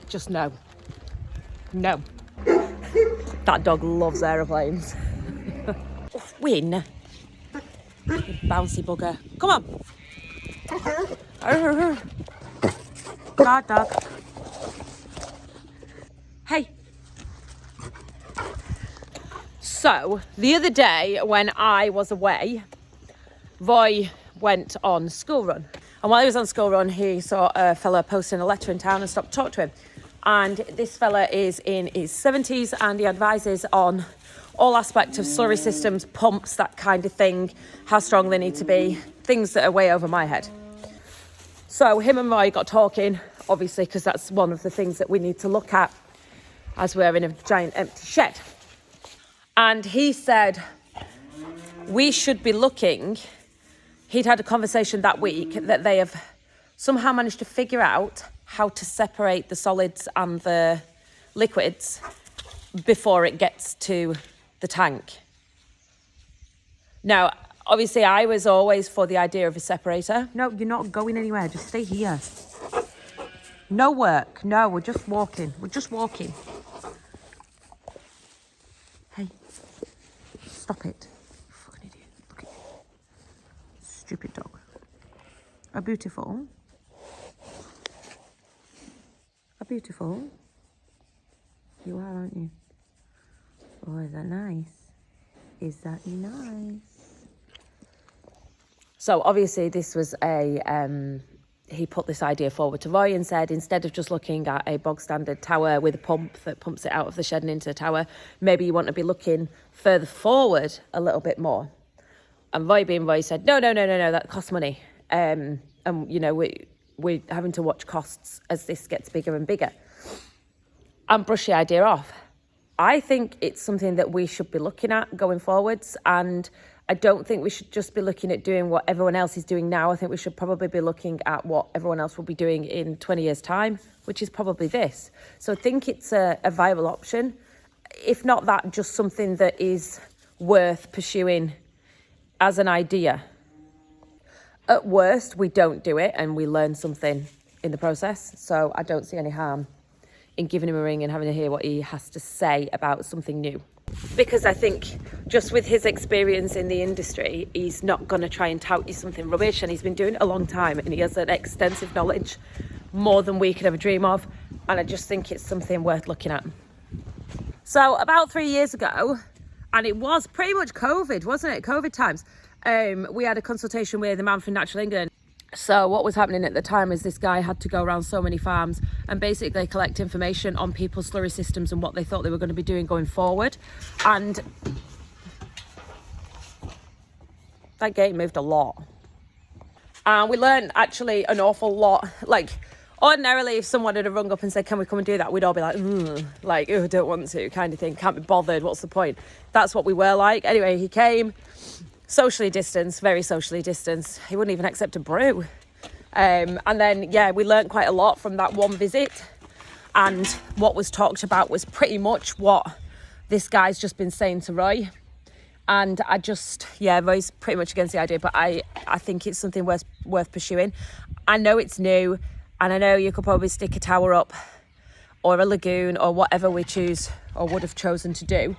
Just no. No. That dog loves aeroplanes. Win. Bouncy bugger. Come on. God, dog. Hey. So, the other day when I was away, Roy went on school run. And while he was on school run, he saw a fella posting a letter in town and stopped to talk to him. And this fella is in his 70s and he advises on all aspects of slurry systems, pumps, that kind of thing, how strong they need to be, things that are way over my head. So him and Roy got talking, obviously, because that's one of the things that we need to look at as we're in a giant empty shed. And he said we should be looking, he'd had a conversation that week that they have somehow managed to figure out how to separate the solids and the liquids before it gets to the tank. Now, obviously, I was always for the idea of a separator. No, you're not going anywhere. Just stay here. No work. No, we're just walking. We're just walking. Hey, stop it. Fucking idiot. Look at you. Stupid dog. A beautiful. A beautiful. You are, aren't you? Oh, is that nice? Is that nice? So obviously this was he put this idea forward to Roy and said, instead of just looking at a bog standard tower with a pump that pumps it out of the shed and into the tower, maybe you want to be looking further forward a little bit more. And Roy being Roy said, no, that costs money. And you know, we're having to watch costs as this gets bigger and bigger. And brush the idea off. I think it's something that we should be looking at going forwards, and I don't think we should just be looking at doing what everyone else is doing now. I think we should probably be looking at what everyone else will be doing in 20 years' time, which is probably this. So I think it's a viable option. If not that, just something that is worth pursuing as an idea. At worst, we don't do it and we learn something in the process. So I don't see any harm in giving him a ring and having to hear what he has to say about something new. Because I think just with his experience in the industry, he's not going to try and tout you something rubbish, and he's been doing it a long time and he has an extensive knowledge, more than we could ever dream of, and I just think it's something worth looking at. So about 3 years ago, and it was pretty much COVID, wasn't it? COVID times. We had a consultation with a man from Natural England. So what was happening at the time is this guy had to go around so many farms and basically collect information on people's slurry systems and what they thought they were going to be doing going forward. And that gate moved a lot. And we learned actually an awful lot. Like, ordinarily, if someone had rung up and said, can we come and do that? We'd all be like, I don't want to, kind of thing. Can't be bothered. What's the point? That's what we were like. Anyway, he came. Socially distanced, very socially distanced. He wouldn't even accept a brew. And then, yeah, we learned quite a lot from that one visit. And what was talked about was pretty much what this guy's just been saying to Roy. And I just, yeah, Roy's pretty much against the idea, but I think it's something worth pursuing. I know it's new, and I know you could probably stick a tower up or a lagoon or whatever we choose or would have chosen to do.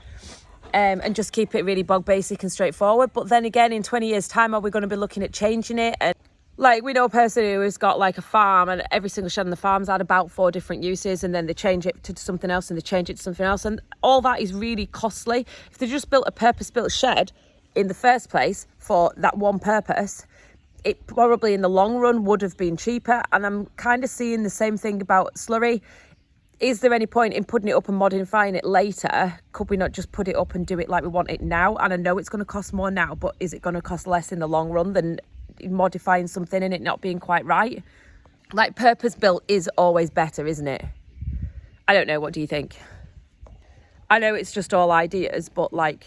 And just keep it really bog basic and straightforward. But then again, in 20 years' time, are we going to be looking at changing it? And like, we know a person who has got like a farm, and every single shed on the farm's had about 4 different uses, and then they change it to something else and they change it to something else. And all that is really costly. If they just built a purpose-built shed in the first place for that one purpose, it probably in the long run would have been cheaper. And I'm kind of seeing the same thing about slurry. Is there any point in putting it up and modifying it later? Could we not just put it up and do it like we want it now? And I know it's going to cost more now, but is it going to cost less in the long run than modifying something and it not being quite right? Like, purpose built is always better, isn't it? I don't know. What do you think? I know it's just all ideas, but like,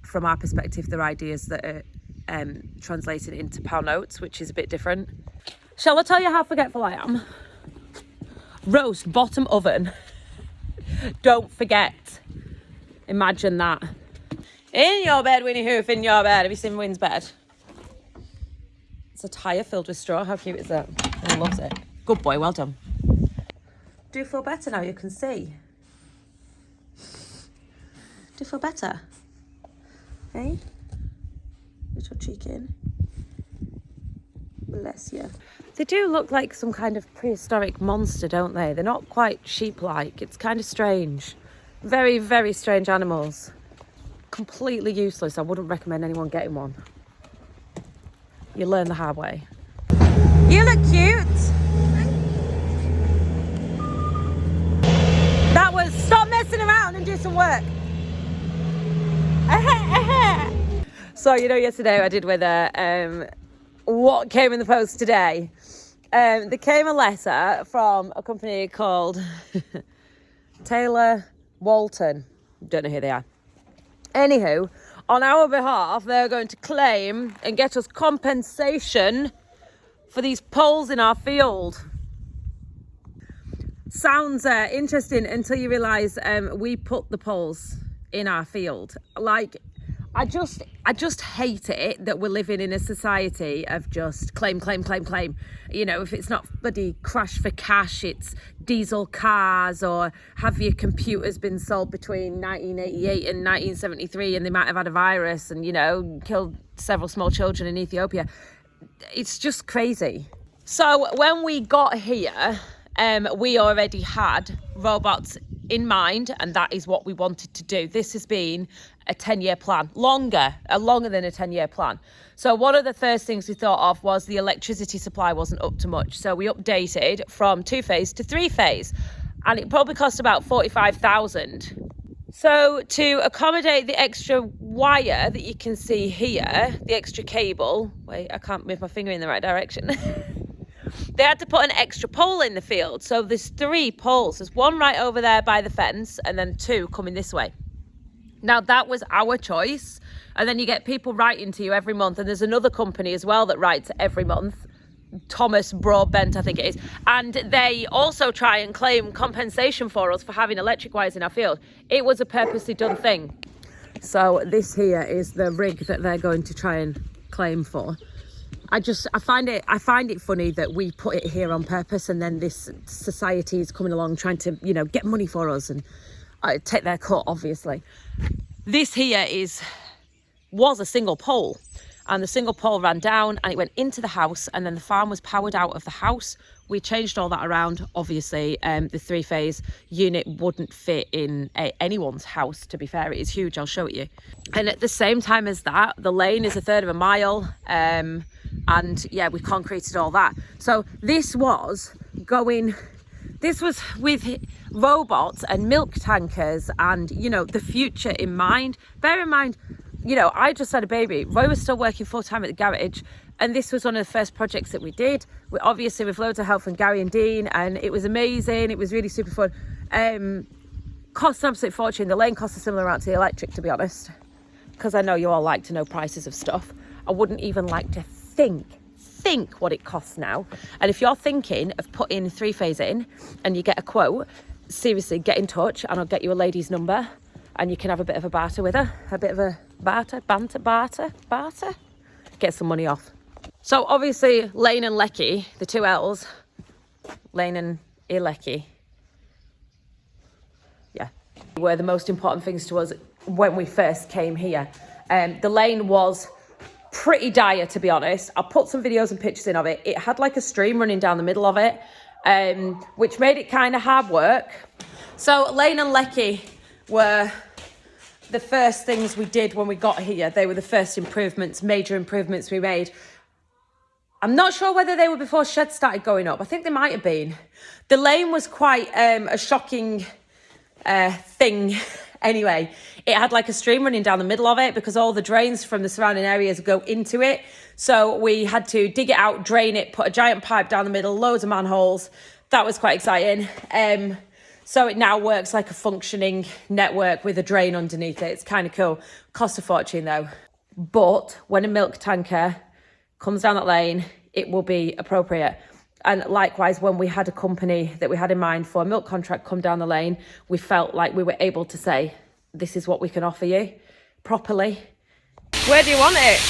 from our perspective, they're ideas that are translated into pound notes, which is a bit different. Shall I tell you how forgetful I am? Roast bottom oven. Don't forget. Imagine that. In your bed, Winnie Hoof, in your bed. Have you seen Wynn's bed? It's a tyre filled with straw. How cute is that? He loves it. Good boy, well done. Do you feel better now? You can see. Do you feel better? Hey? Little chicken. Bless you. They do look like some kind of prehistoric monster, don't they? They're not quite sheep-like. It's kind of strange. Very, very strange animals. Completely useless. I wouldn't recommend anyone getting one. You learn the hard way. You look cute. That was stop messing around and do some work. So, you know, yesterday I did with what came in the post today. There came a letter from a company called Taylor Walton. Don't know who they are. Anywho, on our behalf, they're going to claim and get us compensation for these poles in our field. Sounds interesting until you realise we put the poles in our field. Like, I just hate it that we're living in a society of just claim. You know, if it's not bloody crash for cash, it's diesel cars, or have your computers been sold between 1988 and 1973 and they might have had a virus and, you know, killed several small children in Ethiopia. It's just crazy. So when we got here, we already had robots in mind, and that is what we wanted to do. This has been a 10-year plan, longer than a 10-year plan. So one of the first things we thought of was the electricity supply wasn't up to much. So we updated from 2-phase to 3-phase, and it probably cost about 45,000. So to accommodate the extra wire that you can see here, the extra cable, wait, I can't move my finger in the right direction. They had to put an extra pole in the field. So there's 3 poles. There's one right over there by the fence and then 2 coming this way. Now that was our choice. And then you get people writing to you every month. And there's another company as well that writes every month. Thomas Broadbent, I think it is. And they also try and claim compensation for us for having electric wires in our field. It was a purposely done thing. So this here is the rig that they're going to try and claim for. I find it funny that we put it here on purpose, and then this society is coming along trying to, you know, get money for us and take their cut, obviously. This here was a single pole, and the single pole ran down and it went into the house, and then the farm was powered out of the house. We changed all that around. Obviously, the 3-phase unit wouldn't fit in anyone's house, to be fair. It is huge, I'll show it you. And at the same time as that, the lane is 1/3 of a mile. And yeah, we concreted all that. So this was with robots and milk tankers and, you know, the future in mind. Bear in mind, you know, I just had a baby. Roy was still working full-time at the garage, and this was one of the first projects that we did. Obviously with loads of help from Gary and Dean, and it was amazing. It was really super fun. Cost an absolute fortune. The lane cost a similar amount to the electric, to be honest, because I know you all like to know prices of stuff. I wouldn't even like to think what it costs now. And if you're thinking of putting 3-phase in and you get a quote, seriously, get in touch and I'll get you a lady's number and you can have a bit of a barter with her. A bit of a barter. Get some money off. So obviously Lane and Lecky, the 2 L's, Lane and Ilecki, yeah, were the most important things to us when we first came here. The lane was pretty dire, to be honest. I'll put some videos and pictures in of it. It had like a stream running down the middle of it, which made it kind of hard work. So Lane and Lecky were the first things we did when we got here. They were the first improvements, major improvements we made. I'm not sure whether they were before sheds started going up. I think they might have been. The lane was quite a shocking thing. Anyway, it had like a stream running down the middle of it because all the drains from the surrounding areas go into it. So we had to dig it out, drain it, put a giant pipe down the middle, loads of manholes. That was quite exciting. So it now works like a functioning network with a drain underneath it. It's kind of cool. Cost a fortune though. But when a milk tanker comes down that lane, it will be appropriate. And likewise, when we had a company that we had in mind for a milk contract come down the lane, we felt like we were able to say, this is what we can offer you properly. Where do you want it?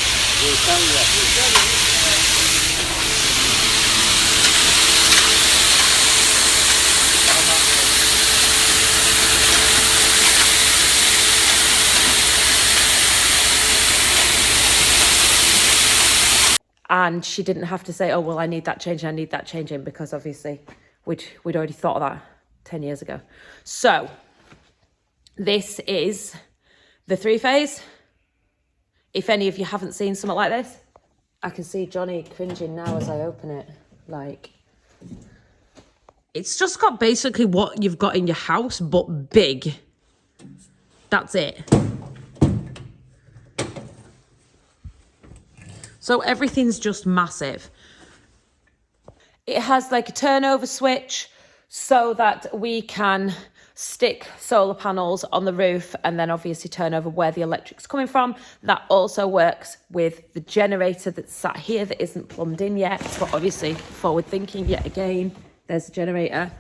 And she didn't have to say, oh, well, I need that change, I need that changing, because obviously we'd already thought of that 10 years ago. So this is the 3-phase. If any of you haven't seen something like this, I can see Johnny cringing now as I open it. Like, it's just got basically what you've got in your house, but big. That's it. So everything's just massive. It has like a turnover switch so that we can stick solar panels on the roof and then obviously turn over where the electric's coming from. That also works with the generator that's sat here that isn't plumbed in yet, but obviously forward thinking yet again. There's the generator.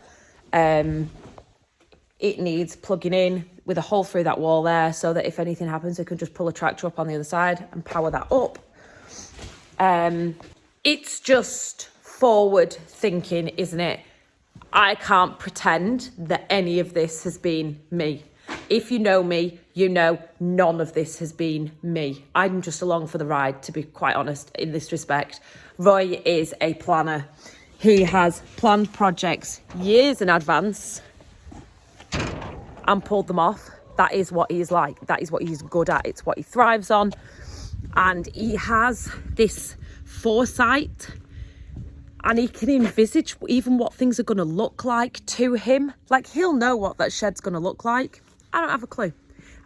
It needs plugging in with a hole through that wall there so that if anything happens, we can just pull a tractor up on the other side and power that up. It's just forward thinking, isn't it? I can't pretend that any of this has been me. If you know me, you know none of this has been me. I'm just along for the ride, to be quite honest, in this respect. Roy is a planner. He has planned projects years in advance and pulled them off. That is what he's like. That is what he's good at. It's what he thrives on. And he has this foresight, and he can envisage even what things are going to look like to him. Like, he'll know what that shed's going to look like. I don't have a clue.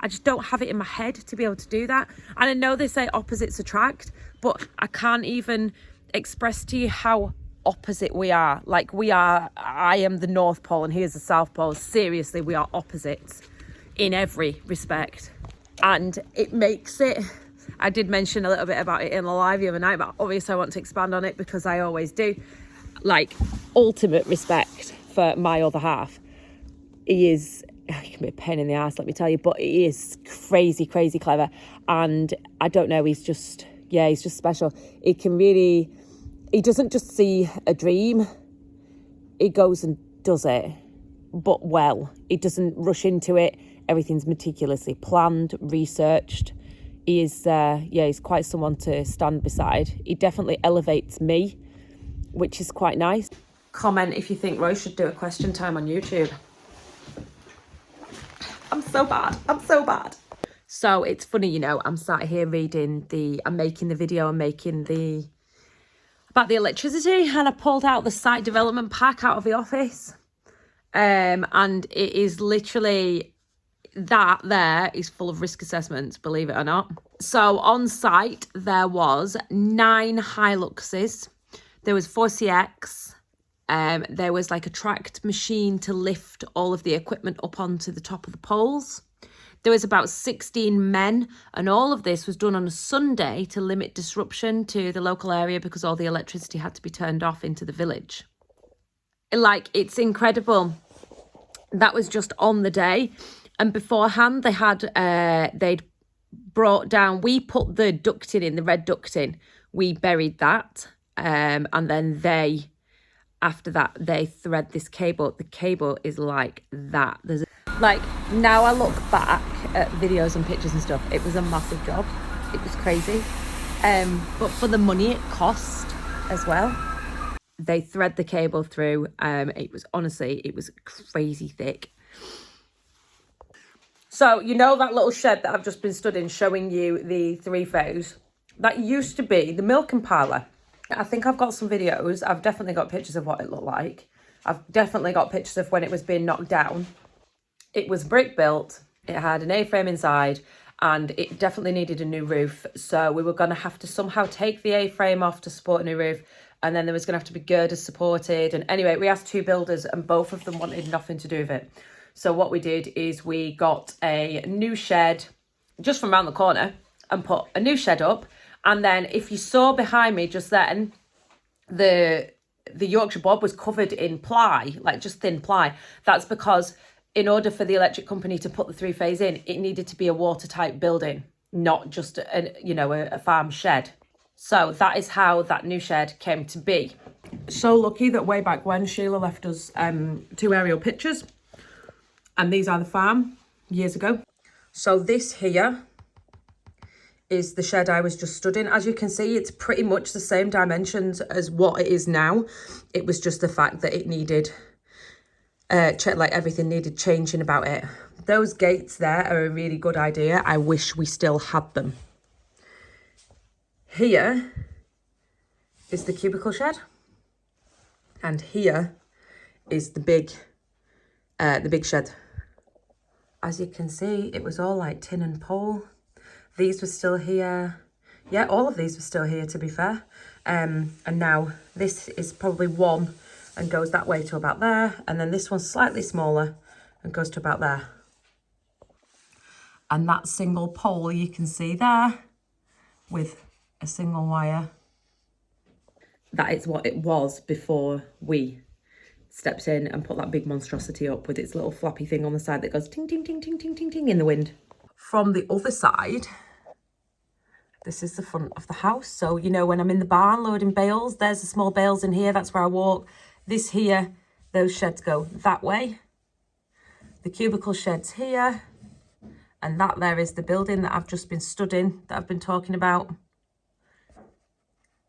I just don't have it in my head to be able to do that. And I know they say opposites attract, but I can't even express to you how opposite we are. Like, I am the North Pole and he is the South Pole. Seriously, we are opposites in every respect. And it makes it... I did mention a little bit about it in the live the other night, but obviously I want to expand on it because I always do. Like, ultimate respect for my other half. He can be a pain in the ass, let me tell you, but he is crazy, crazy clever. And I don't know, he's just special. He doesn't just see a dream, he goes and does it, but well. He doesn't rush into it. Everything's meticulously planned, researched. He is, he's quite someone to stand beside. He definitely elevates me, which is quite nice. Comment if you think Roy should do a question time on YouTube. I'm so bad. So it's funny, you know, I'm sat here I'm making the video, about the electricity, and I pulled out the site development pack out of the office. And it is literally... that there is full of risk assessments, believe it or not. So on site, there was 9 Hiluxes. There was 4 CX. There was like a tracked machine to lift all of the equipment up onto the top of the poles. There was about 16 men, and all of this was done on a Sunday to limit disruption to the local area because all the electricity had to be turned off into the village. Like, it's incredible. That was just on the day. And beforehand, they'd brought down, we put the ducting in, the red ducting, we buried that. And then after that, they thread this cable. The cable is like that. Like, now I look back at videos and pictures and stuff, it was a massive job. It was crazy. But for the money it cost as well, they thread the cable through. It was crazy thick. So, you know that little shed that I've just been stood in showing you the 3-phase? That used to be the milking parlour. I think I've got some videos. I've definitely got pictures of what it looked like. I've definitely got pictures of when it was being knocked down. It was brick built. It had an A-frame inside and it definitely needed a new roof. So we were going to have to somehow take the A-frame off to support a new roof. And then there was going to have to be girders supported. And anyway, we asked 2 builders and both of them wanted nothing to do with it. So what we did is we got a new shed just from around the corner and put a new shed up. And then if you saw behind me just then, the Yorkshire bob was covered in ply, like just thin ply. That's because in order for the electric company to put the 3-phase in, it needed to be a watertight building, not just a farm shed. So that is how that new shed came to be. So lucky that way back when Sheila left us 2 aerial pictures. And these are the farm years ago. So this here is the shed I was just stood in. As you can see, it's pretty much the same dimensions as what it is now. It was just the fact that it needed, like everything needed changing about it. Those gates there are a really good idea. I wish we still had them. Here is the cubicle shed. And here is the big shed. As you can see, it was all like tin and pole. These were still here. Yeah, all of these were still here, to be fair. And now this is probably one and goes that way to about there. And then this one's slightly smaller and goes to about there. And that single pole you can see there with a single wire. That is what it was before we stepped in and put that big monstrosity up with its little flappy thing on the side that goes ting, ting, ting, ting, ting, ting, ting in the wind. From the other side, this is the front of the house. So, you know, when I'm in the barn loading bales, there's the small bales in here. That's where I walk. This here, those sheds go that way. The cubicle shed's here. And that there is the building that I've just been stood in, that I've been talking about.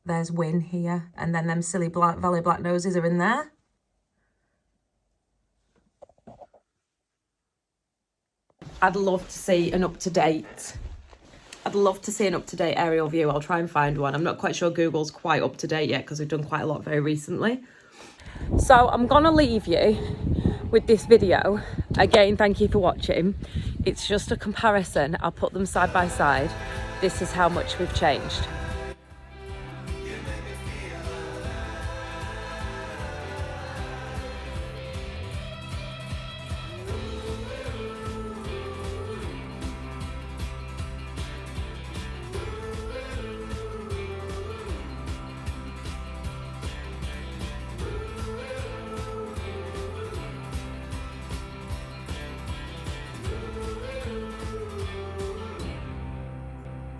There's Win here. And then them silly Valley Black Noses are in there. I'd love to see an up-to-date aerial view. I'll try and find one. I'm not quite sure Google's quite up to date yet because we've done quite a lot very recently. So I'm gonna leave you with this video. Again, thank you for watching. It's just a comparison. I'll put them side by side. This is how much we've changed.